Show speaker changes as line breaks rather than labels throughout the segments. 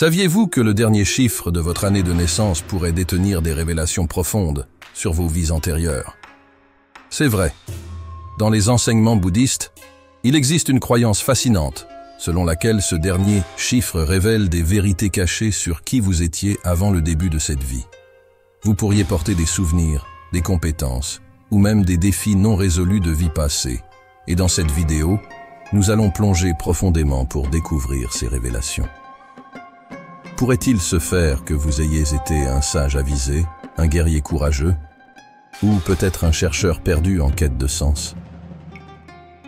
Saviez-vous que le dernier chiffre de votre année de naissance pourrait détenir des révélations profondes sur vos vies antérieures? C'est vrai. Dans les enseignements bouddhistes, il existe une croyance fascinante, selon laquelle ce dernier chiffre révèle des vérités cachées sur qui vous étiez avant le début de cette vie. Vous pourriez porter des souvenirs, des compétences, ou même des défis non résolus de vie passée. Et dans cette vidéo, nous allons plonger profondément pour découvrir ces révélations. Pourrait-il se faire que vous ayez été un sage avisé, un guerrier courageux, ou peut-être un chercheur perdu en quête de sens?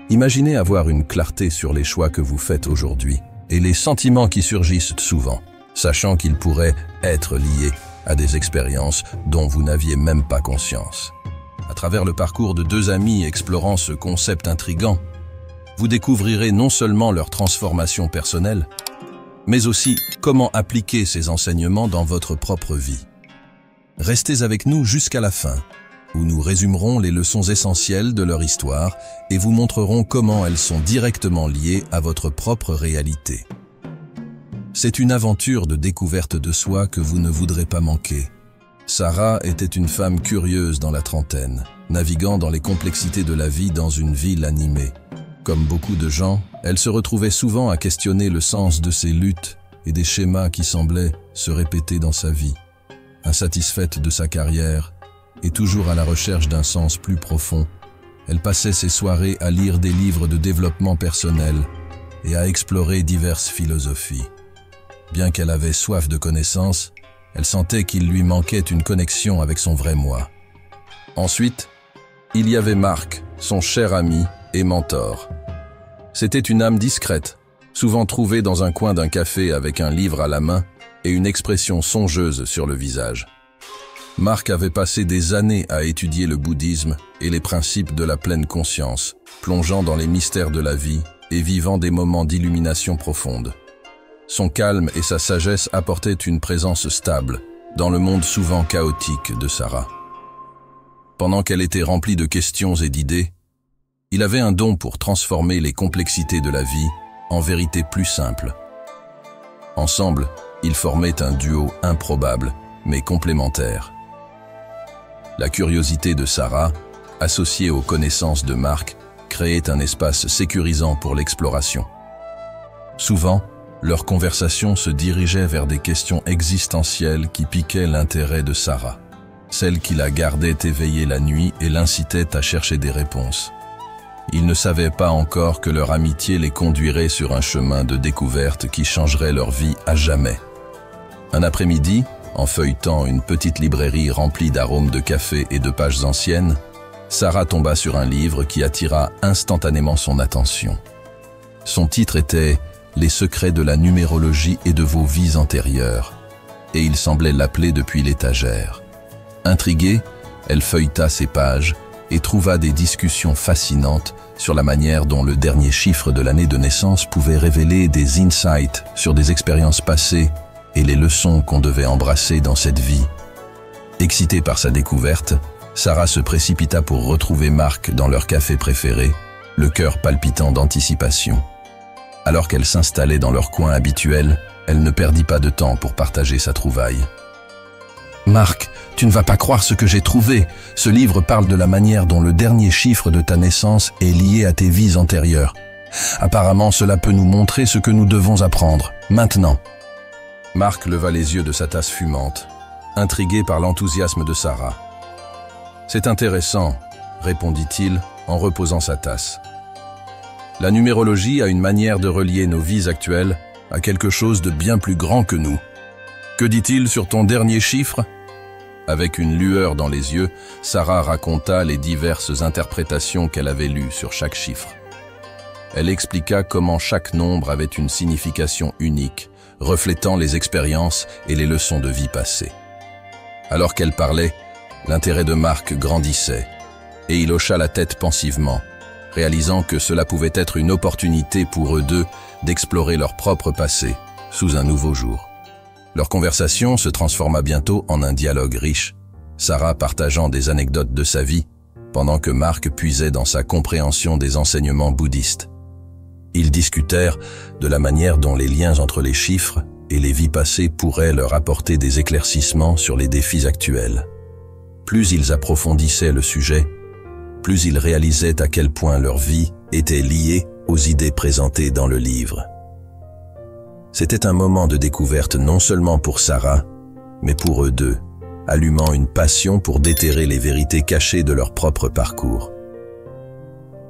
Imaginez avoir une clarté sur les choix que vous faites aujourd'hui et les sentiments qui surgissent souvent, sachant qu'ils pourraient être liés à des expériences dont vous n'aviez même pas conscience. À travers le parcours de deux amis explorant ce concept intrigant, vous découvrirez non seulement leur transformation personnelle, mais aussi comment appliquer ces enseignements dans votre propre vie. Restez avec nous jusqu'à la fin, où nous résumerons les leçons essentielles de leur histoire et vous montrerons comment elles sont directement liées à votre propre réalité. C'est une aventure de découverte de soi que vous ne voudrez pas manquer. Sarah était une femme curieuse dans la trentaine, naviguant dans les complexités de la vie dans une ville animée. Comme beaucoup de gens, elle se retrouvait souvent à questionner le sens de ses luttes et des schémas qui semblaient se répéter dans sa vie. Insatisfaite de sa carrière, et toujours à la recherche d'un sens plus profond, elle passait ses soirées à lire des livres de développement personnel et à explorer diverses philosophies. Bien qu'elle avait soif de connaissances, elle sentait qu'il lui manquait une connexion avec son vrai moi. Ensuite, il y avait Mark, son cher ami et mentor. C'était une âme discrète, souvent trouvée dans un coin d'un café avec un livre à la main et une expression songeuse sur le visage. Mark avait passé des années à étudier le bouddhisme et les principes de la pleine conscience, plongeant dans les mystères de la vie et vivant des moments d'illumination profonde. Son calme et sa sagesse apportaient une présence stable dans le monde souvent chaotique de Sarah. Pendant qu'elle était remplie de questions et d'idées, il avait un don pour transformer les complexités de la vie en vérité plus simple. Ensemble, ils formaient un duo improbable, mais complémentaire. La curiosité de Sarah, associée aux connaissances de Mark, créait un espace sécurisant pour l'exploration. Souvent, leur conversation se dirigeait vers des questions existentielles qui piquaient l'intérêt de Sarah, celles qui la gardaient éveillée la nuit et l'incitaient à chercher des réponses. Ils ne savaient pas encore que leur amitié les conduirait sur un chemin de découverte qui changerait leur vie à jamais. Un après-midi, en feuilletant une petite librairie remplie d'arômes de café et de pages anciennes, Sarah tomba sur un livre qui attira instantanément son attention. Son titre était « Les secrets de la numérologie et de vos vies antérieures » et il semblait l'appeler depuis l'étagère. Intriguée, elle feuilleta ces pages et trouva des discussions fascinantes sur la manière dont le dernier chiffre de l'année de naissance pouvait révéler des insights sur des expériences passées et les leçons qu'on devait embrasser dans cette vie. Excitée par sa découverte, Sarah se précipita pour retrouver Mark dans leur café préféré, le cœur palpitant d'anticipation. Alors qu'elle s'installait dans leur coin habituel, elle ne perdit pas de temps pour partager sa trouvaille. « Mark, tu ne vas pas croire ce que j'ai trouvé. Ce livre parle de la manière dont le dernier chiffre de ta naissance est lié à tes vies antérieures. Apparemment, cela peut nous montrer ce que nous devons apprendre, maintenant. » Mark leva les yeux de sa tasse fumante, intrigué par l'enthousiasme de Sarah. « C'est intéressant, » répondit-il en reposant sa tasse. « La numérologie a une manière de relier nos vies actuelles à quelque chose de bien plus grand que nous. Que dit-il sur ton dernier chiffre ?» Avec une lueur dans les yeux, Sarah raconta les diverses interprétations qu'elle avait lues sur chaque chiffre. Elle expliqua comment chaque nombre avait une signification unique, reflétant les expériences et les leçons de vie passées. Alors qu'elle parlait, l'intérêt de Mark grandissait, et il hocha la tête pensivement, réalisant que cela pouvait être une opportunité pour eux deux d'explorer leur propre passé sous un nouveau jour. Leur conversation se transforma bientôt en un dialogue riche, Sarah partageant des anecdotes de sa vie, pendant que Mark puisait dans sa compréhension des enseignements bouddhistes. Ils discutèrent de la manière dont les liens entre les chiffres et les vies passées pourraient leur apporter des éclaircissements sur les défis actuels. Plus ils approfondissaient le sujet, plus ils réalisaient à quel point leur vie était liée aux idées présentées dans le livre. C'était un moment de découverte non seulement pour Sarah, mais pour eux deux, allumant une passion pour déterrer les vérités cachées de leur propre parcours.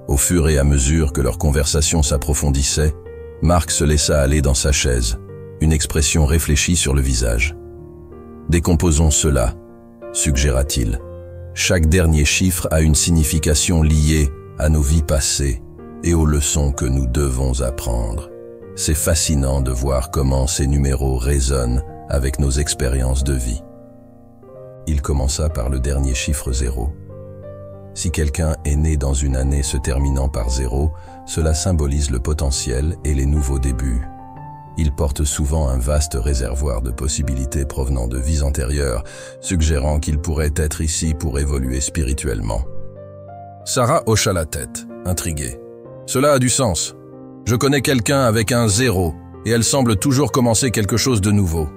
Au fur et à mesure que leur conversation s'approfondissait, Mark se laissa aller dans sa chaise, une expression réfléchie sur le visage. « Décomposons cela », suggéra-t-il. « Chaque dernier chiffre a une signification liée à nos vies passées et aux leçons que nous devons apprendre. C'est fascinant de voir comment ces numéros résonnent avec nos expériences de vie. » Il commença par le dernier chiffre 0. Si quelqu'un est né dans une année se terminant par 0, cela symbolise le potentiel et les nouveaux débuts. Il porte souvent un vaste réservoir de possibilités provenant de vies antérieures, suggérant qu'il pourrait être ici pour évoluer spirituellement. Sarah hocha la tête, intriguée. « Cela a du sens. Je connais quelqu'un avec un 0, et elle semble toujours commencer quelque chose de nouveau. »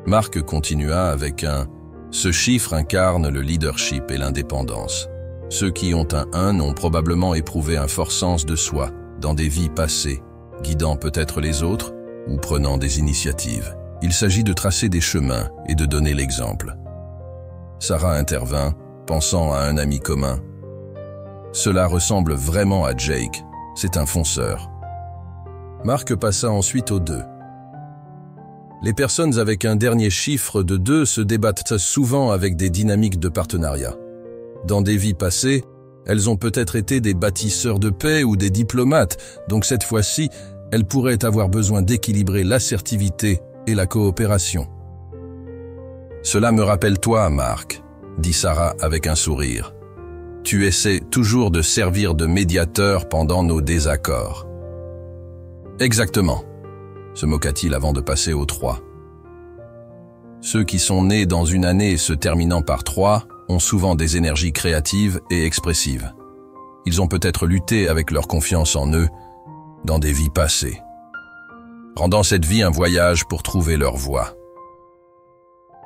Mark continua avec un « Ce chiffre incarne le leadership et l'indépendance. Ceux qui ont un 1 ont probablement éprouvé un fort sens de soi dans des vies passées, guidant peut-être les autres ou prenant des initiatives. Il s'agit de tracer des chemins et de donner l'exemple. » Sarah intervint, pensant à un ami commun. « Cela ressemble vraiment à Jake, c'est un fonceur. » Mark passa ensuite au 2. Les personnes avec un dernier chiffre de 2 se débattent souvent avec des dynamiques de partenariat. Dans des vies passées, elles ont peut-être été des bâtisseurs de paix ou des diplomates, donc cette fois-ci, elles pourraient avoir besoin d'équilibrer l'assertivité et la coopération. « Cela me rappelle toi, Mark, » dit Sarah avec un sourire. « Tu essaies toujours de servir de médiateur pendant nos désaccords. » « Exactement, » se moqua-t-il avant de passer au 3. Ceux qui sont nés dans une année se terminant par 3 ont souvent des énergies créatives et expressives. Ils ont peut-être lutté avec leur confiance en eux dans des vies passées, rendant cette vie un voyage pour trouver leur voie.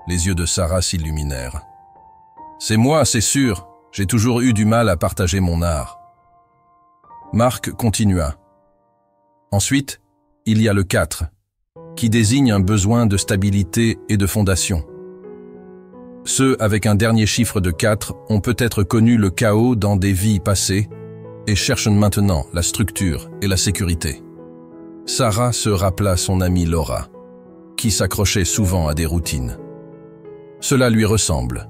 Les yeux de Sarah s'illuminèrent. « C'est moi, c'est sûr, j'ai toujours eu du mal à partager mon art. » Mark continua. Ensuite, il y a le 4, qui désigne un besoin de stabilité et de fondation. Ceux avec un dernier chiffre de 4 ont peut-être connu le chaos dans des vies passées et cherchent maintenant la structure et la sécurité. Sarah se rappela son amie Laura, qui s'accrochait souvent à des routines. Cela lui ressemble.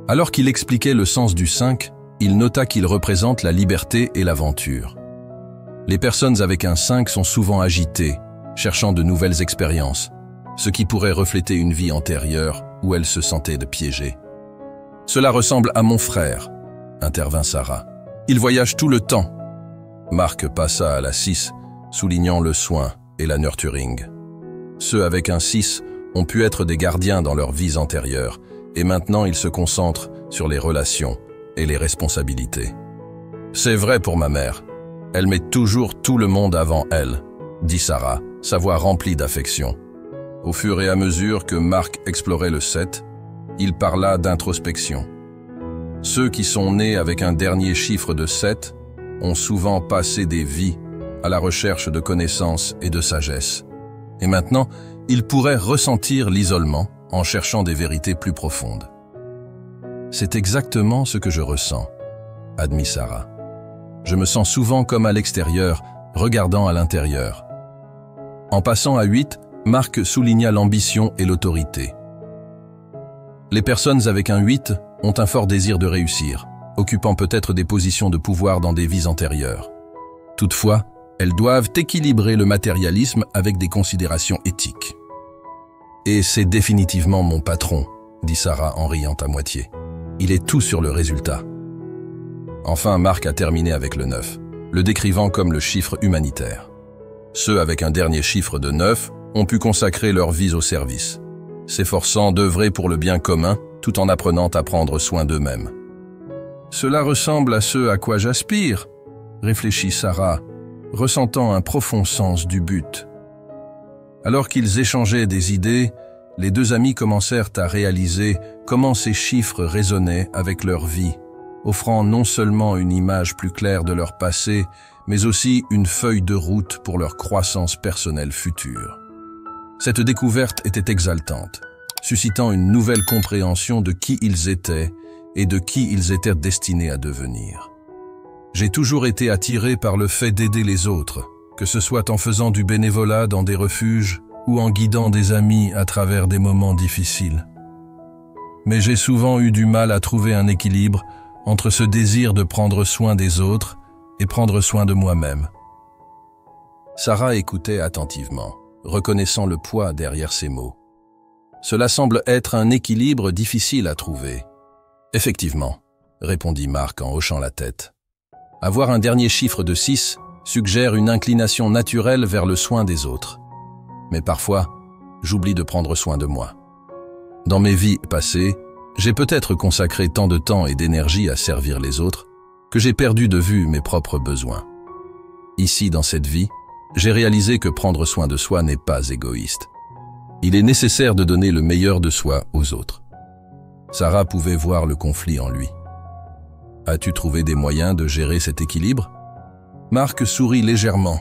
Alors qu'il expliquait le sens du 5, il nota qu'il représente la liberté et l'aventure. Les personnes avec un 5 sont souvent agitées, cherchant de nouvelles expériences, ce qui pourrait refléter une vie antérieure où elles se sentaient piégées. « Cela ressemble à mon frère, » intervint Sarah. « Il voyage tout le temps. » Mark passa à la 6, soulignant le soin et la nurturing. Ceux avec un 6 ont pu être des gardiens dans leurs vies antérieures, et maintenant ils se concentrent sur les relations et les responsabilités. « C'est vrai pour ma mère. Elle met toujours tout le monde avant elle, » dit Sarah, sa voix remplie d'affection. Au fur et à mesure que Mark explorait le 7, il parla d'introspection. Ceux qui sont nés avec un dernier chiffre de 7 ont souvent passé des vies à la recherche de connaissances et de sagesse. Et maintenant, ils pourraient ressentir l'isolement en cherchant des vérités plus profondes. « C'est exactement ce que je ressens, » admit Sarah. « Je me sens souvent comme à l'extérieur, regardant à l'intérieur. » En passant à 8, Mark souligna l'ambition et l'autorité. Les personnes avec un 8 ont un fort désir de réussir, occupant peut-être des positions de pouvoir dans des vies antérieures. Toutefois, elles doivent équilibrer le matérialisme avec des considérations éthiques. « Et c'est définitivement mon patron, » dit Sarah en riant à moitié. « Il est tout sur le résultat. » Enfin, Mark a terminé avec le 9, le décrivant comme le chiffre humanitaire. Ceux avec un dernier chiffre de 9 ont pu consacrer leur vie au service, s'efforçant d'œuvrer pour le bien commun tout en apprenant à prendre soin d'eux-mêmes. « Cela ressemble à ce à quoi j'aspire, » réfléchit Sarah, ressentant un profond sens du but. Alors qu'ils échangeaient des idées, les deux amis commencèrent à réaliser comment ces chiffres résonnaient avec leur vie, offrant non seulement une image plus claire de leur passé, mais aussi une feuille de route pour leur croissance personnelle future. Cette découverte était exaltante, suscitant une nouvelle compréhension de qui ils étaient et de qui ils étaient destinés à devenir. J'ai toujours été attiré par le fait d'aider les autres, que ce soit en faisant du bénévolat dans des refuges ou en guidant des amis à travers des moments difficiles. Mais j'ai souvent eu du mal à trouver un équilibre entre ce désir de prendre soin des autres et prendre soin de moi-même. Sarah écoutait attentivement, reconnaissant le poids derrière ses mots. Cela semble être un équilibre difficile à trouver. Effectivement, répondit Marc en hochant la tête. Avoir un dernier chiffre de 6 suggère une inclination naturelle vers le soin des autres. Mais parfois, j'oublie de prendre soin de moi. Dans mes vies passées, j'ai peut-être consacré tant de temps et d'énergie à servir les autres que j'ai perdu de vue mes propres besoins. Ici, dans cette vie, j'ai réalisé que prendre soin de soi n'est pas égoïste. Il est nécessaire de donner le meilleur de soi aux autres. Sarah pouvait voir le conflit en lui. As-tu trouvé des moyens de gérer cet équilibre? Marc sourit légèrement.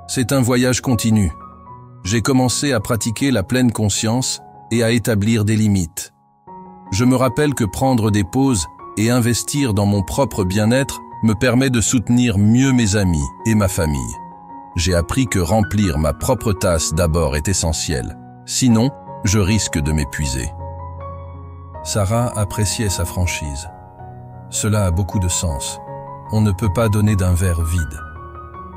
C'est un voyage continu. J'ai commencé à pratiquer la pleine conscience et à établir des limites. Je me rappelle que prendre des pauses et investir dans mon propre bien-être me permet de soutenir mieux mes amis et ma famille. J'ai appris que remplir ma propre tasse d'abord est essentiel. Sinon, je risque de m'épuiser. Sarah appréciait sa franchise. Cela a beaucoup de sens. On ne peut pas donner d'un verre vide.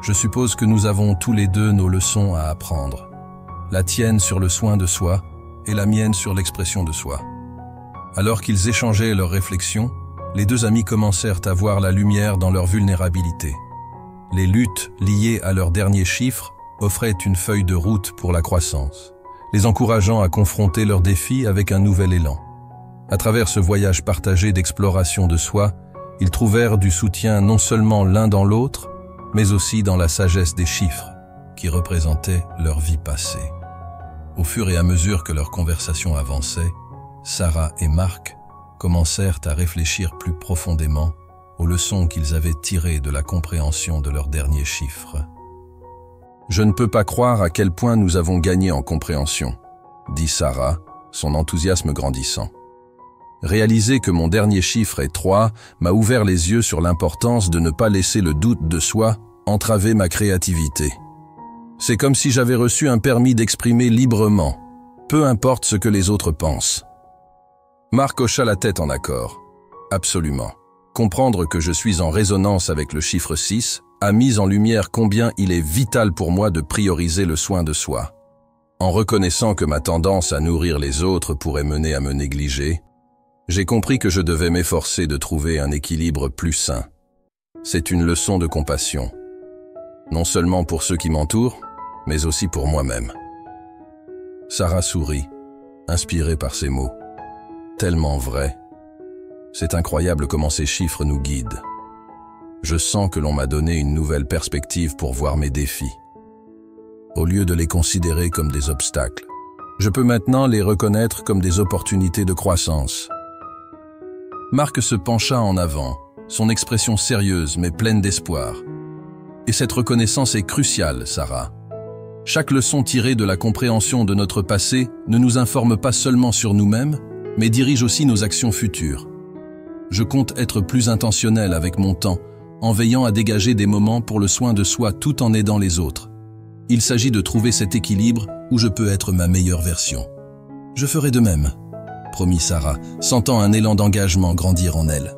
Je suppose que nous avons tous les deux nos leçons à apprendre. La tienne sur le soin de soi et la mienne sur l'expression de soi. Alors qu'ils échangeaient leurs réflexions, les deux amis commencèrent à voir la lumière dans leur vulnérabilité. Les luttes liées à leurs derniers chiffres offraient une feuille de route pour la croissance, les encourageant à confronter leurs défis avec un nouvel élan. À travers ce voyage partagé d'exploration de soi, ils trouvèrent du soutien non seulement l'un dans l'autre, mais aussi dans la sagesse des chiffres, qui représentaient leur vie passée. Au fur et à mesure que leur conversation avançait, Sarah et Marc commencèrent à réfléchir plus profondément aux leçons qu'ils avaient tirées de la compréhension de leurs derniers chiffres. « Je ne peux pas croire à quel point nous avons gagné en compréhension, » dit Sarah, son enthousiasme grandissant. Réaliser que mon dernier chiffre est 3 m'a ouvert les yeux sur l'importance de ne pas laisser le doute de soi entraver ma créativité. C'est comme si j'avais reçu un permis d'exprimer librement, peu importe ce que les autres pensent. Marc hocha la tête en accord. Absolument. Comprendre que je suis en résonance avec le chiffre 6 a mis en lumière combien il est vital pour moi de prioriser le soin de soi. En reconnaissant que ma tendance à nourrir les autres pourrait mener à me négliger, j'ai compris que je devais m'efforcer de trouver un équilibre plus sain. C'est une leçon de compassion, non seulement pour ceux qui m'entourent, mais aussi pour moi-même. Sarah sourit, inspirée par ces mots. Tellement vrai. C'est incroyable comment ces chiffres nous guident. Je sens que l'on m'a donné une nouvelle perspective pour voir mes défis. Au lieu de les considérer comme des obstacles, je peux maintenant les reconnaître comme des opportunités de croissance. Marc se pencha en avant, son expression sérieuse mais pleine d'espoir. Et cette reconnaissance est cruciale, Sarah. Chaque leçon tirée de la compréhension de notre passé ne nous informe pas seulement sur nous-mêmes, mais dirige aussi nos actions futures. Je compte être plus intentionnel avec mon temps, en veillant à dégager des moments pour le soin de soi tout en aidant les autres. Il s'agit de trouver cet équilibre où je peux être ma meilleure version. Je ferai de même, promit Sarah, sentant un élan d'engagement grandir en elle.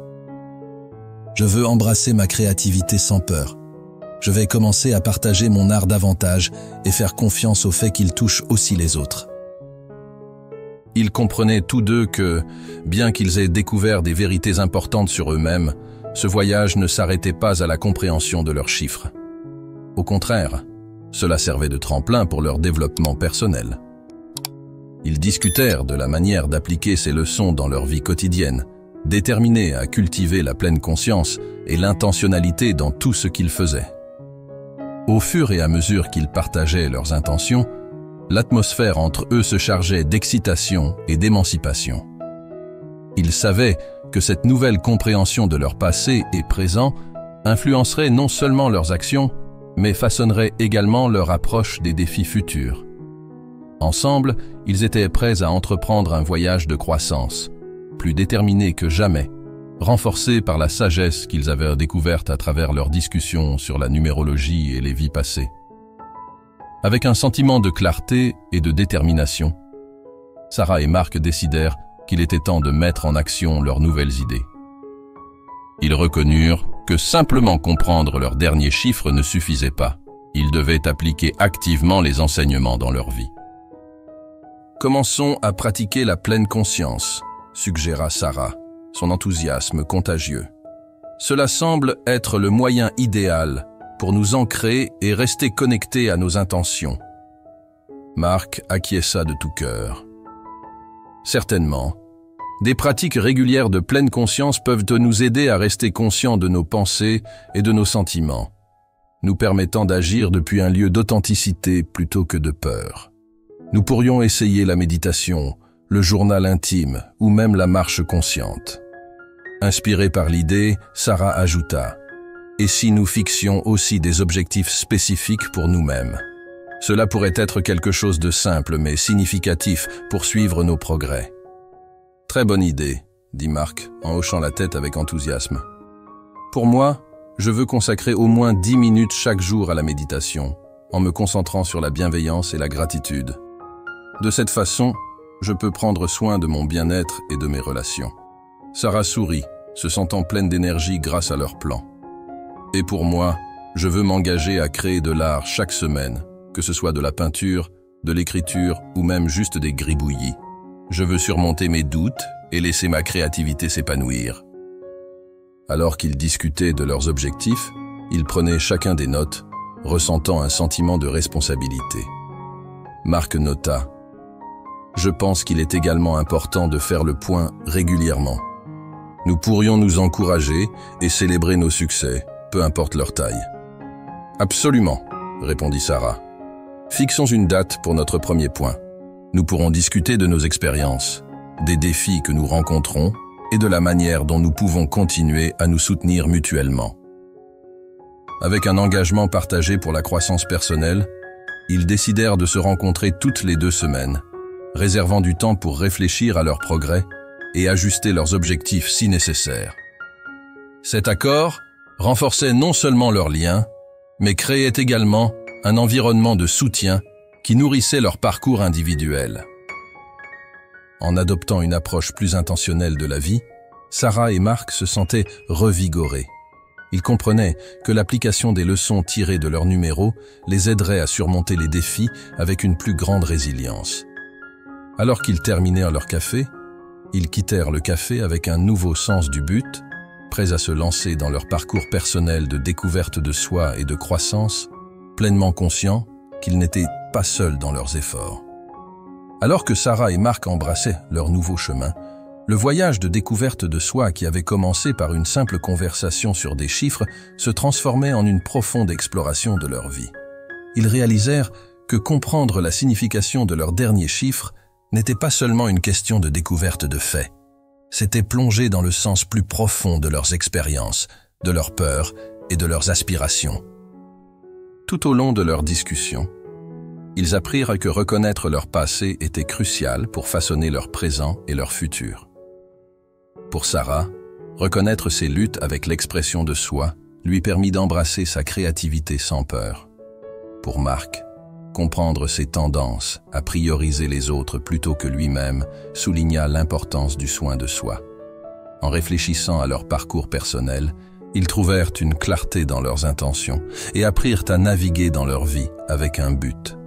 Je veux embrasser ma créativité sans peur. Je vais commencer à partager mon art davantage et faire confiance au fait qu'il touche aussi les autres. Ils comprenaient tous deux que, bien qu'ils aient découvert des vérités importantes sur eux-mêmes, ce voyage ne s'arrêtait pas à la compréhension de leurs chiffres. Au contraire, cela servait de tremplin pour leur développement personnel. Ils discutèrent de la manière d'appliquer ces leçons dans leur vie quotidienne, déterminés à cultiver la pleine conscience et l'intentionnalité dans tout ce qu'ils faisaient. Au fur et à mesure qu'ils partageaient leurs intentions, l'atmosphère entre eux se chargeait d'excitation et d'émancipation. Ils savaient que cette nouvelle compréhension de leur passé et présent influencerait non seulement leurs actions, mais façonnerait également leur approche des défis futurs. Ensemble, ils étaient prêts à entreprendre un voyage de croissance, plus déterminés que jamais, renforcés par la sagesse qu'ils avaient découverte à travers leurs discussions sur la numérologie et les vies passées. Avec un sentiment de clarté et de détermination, Sarah et Marc décidèrent qu'il était temps de mettre en action leurs nouvelles idées. Ils reconnurent que simplement comprendre leurs derniers chiffres ne suffisait pas. Ils devaient appliquer activement les enseignements dans leur vie. Commençons à pratiquer la pleine conscience, suggéra Sarah, son enthousiasme contagieux. Cela semble être le moyen idéal pour nous ancrer et rester connectés à nos intentions. Marc acquiesça de tout cœur. Certainement, des pratiques régulières de pleine conscience peuvent nous aider à rester conscients de nos pensées et de nos sentiments, nous permettant d'agir depuis un lieu d'authenticité plutôt que de peur. Nous pourrions essayer la méditation, le journal intime ou même la marche consciente. Inspirée par l'idée, Sarah ajouta « Et si nous fixions aussi des objectifs spécifiques pour nous-mêmes ? Cela pourrait être quelque chose de simple mais significatif pour suivre nos progrès. » « Très bonne idée, » dit Marc en hochant la tête avec enthousiasme. « Pour moi, je veux consacrer au moins 10 minutes chaque jour à la méditation, en me concentrant sur la bienveillance et la gratitude. De cette façon, je peux prendre soin de mon bien-être et de mes relations. » Sarah sourit, se sentant pleine d'énergie grâce à leur plan. « Et pour moi, je veux m'engager à créer de l'art chaque semaine, que ce soit de la peinture, de l'écriture ou même juste des gribouillis. Je veux surmonter mes doutes et laisser ma créativité s'épanouir. » Alors qu'ils discutaient de leurs objectifs, ils prenaient chacun des notes, ressentant un sentiment de responsabilité. Marc nota « Je pense qu'il est également important de faire le point régulièrement. Nous pourrions nous encourager et célébrer nos succès, peu importe leur taille. » « Absolument, » répondit Sarah. « Fixons une date pour notre premier point. Nous pourrons discuter de nos expériences, des défis que nous rencontrons et de la manière dont nous pouvons continuer à nous soutenir mutuellement. » Avec un engagement partagé pour la croissance personnelle, ils décidèrent de se rencontrer toutes les 2 semaines, réservant du temps pour réfléchir à leurs progrès et ajuster leurs objectifs si nécessaire. Cet accord renforçait non seulement leurs liens, mais créait également un environnement de soutien qui nourrissait leur parcours individuel. En adoptant une approche plus intentionnelle de la vie, Sarah et Marc se sentaient revigorés. Ils comprenaient que l'application des leçons tirées de leurs numéros les aiderait à surmonter les défis avec une plus grande résilience. Alors qu'ils terminèrent leur café, ils quittèrent le café avec un nouveau sens du but, prêts à se lancer dans leur parcours personnel de découverte de soi et de croissance, pleinement conscients qu'ils n'étaient pas seuls dans leurs efforts. Alors que Sarah et Marc embrassaient leur nouveau chemin, le voyage de découverte de soi qui avait commencé par une simple conversation sur des chiffres se transformait en une profonde exploration de leur vie. Ils réalisèrent que comprendre la signification de leurs derniers chiffres n'était pas seulement une question de découverte de faits. C'était plonger dans le sens plus profond de leurs expériences, de leurs peurs et de leurs aspirations. Tout au long de leur discussion, ils apprirent que reconnaître leur passé était crucial pour façonner leur présent et leur futur. Pour Sarah, reconnaître ses luttes avec l'expression de soi lui permit d'embrasser sa créativité sans peur. Pour Marc, comprendre ses tendances à prioriser les autres plutôt que lui-même souligna l'importance du soin de soi. En réfléchissant à leur parcours personnel, ils trouvèrent une clarté dans leurs intentions et apprirent à naviguer dans leur vie avec un but.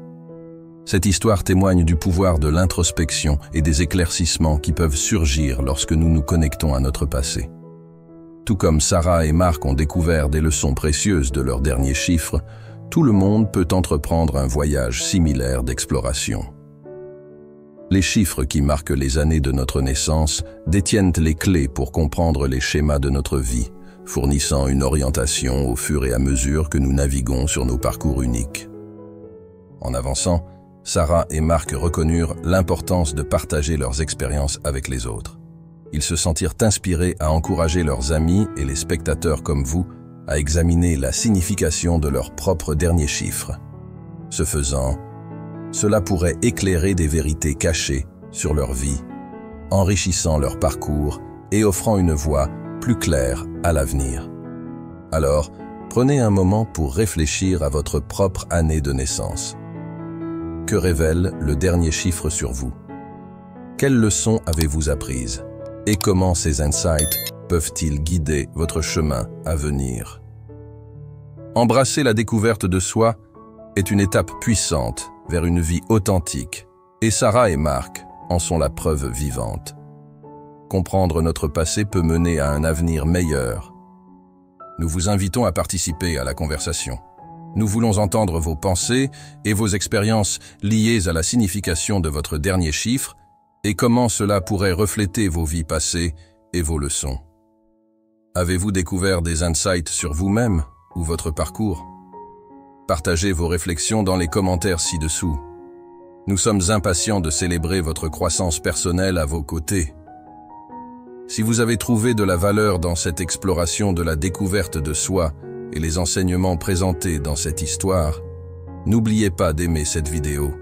Cette histoire témoigne du pouvoir de l'introspection et des éclaircissements qui peuvent surgir lorsque nous nous connectons à notre passé. Tout comme Sarah et Marc ont découvert des leçons précieuses de leurs derniers chiffres, tout le monde peut entreprendre un voyage similaire d'exploration. Les chiffres qui marquent les années de notre naissance détiennent les clés pour comprendre les schémas de notre vie, fournissant une orientation au fur et à mesure que nous naviguons sur nos parcours uniques. En avançant, Sarah et Marc reconnurent l'importance de partager leurs expériences avec les autres. Ils se sentirent inspirés à encourager leurs amis et les spectateurs comme vous à examiner la signification de leurs propres derniers chiffres. Ce faisant, cela pourrait éclairer des vérités cachées sur leur vie, enrichissant leur parcours et offrant une voie plus claire à l'avenir. Alors, prenez un moment pour réfléchir à votre propre année de naissance. Que révèle le dernier chiffre sur vous? Quelles leçons avez-vous apprises? Et comment ces insights peuvent-ils guider votre chemin à venir? Embrasser la découverte de soi est une étape puissante vers une vie authentique, et Sarah et Marc en sont la preuve vivante. Comprendre notre passé peut mener à un avenir meilleur. Nous vous invitons à participer à la conversation. Nous voulons entendre vos pensées et vos expériences liées à la signification de votre dernier chiffre et comment cela pourrait refléter vos vies passées et vos leçons. Avez-vous découvert des insights sur vous-même ou votre parcours? Partagez vos réflexions dans les commentaires ci-dessous. Nous sommes impatients de célébrer votre croissance personnelle à vos côtés. Si vous avez trouvé de la valeur dans cette exploration de la découverte de soi et les enseignements présentés dans cette histoire, n'oubliez pas d'aimer cette vidéo.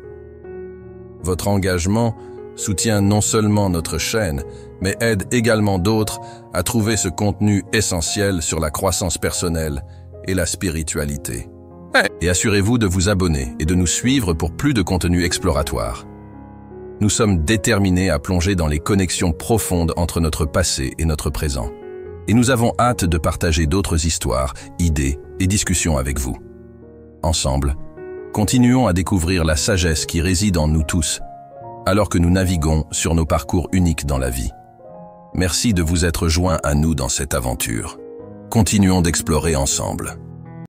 Votre engagement soutient non seulement notre chaîne, mais aide également d'autres à trouver ce contenu essentiel sur la croissance personnelle et la spiritualité. Et assurez-vous de vous abonner et de nous suivre pour plus de contenu exploratoire. Nous sommes déterminés à plonger dans les connexions profondes entre notre passé et notre présent. Et nous avons hâte de partager d'autres histoires, idées et discussions avec vous. Ensemble, continuons à découvrir la sagesse qui réside en nous tous, alors que nous naviguons sur nos parcours uniques dans la vie. Merci de vous être joints à nous dans cette aventure. Continuons d'explorer ensemble.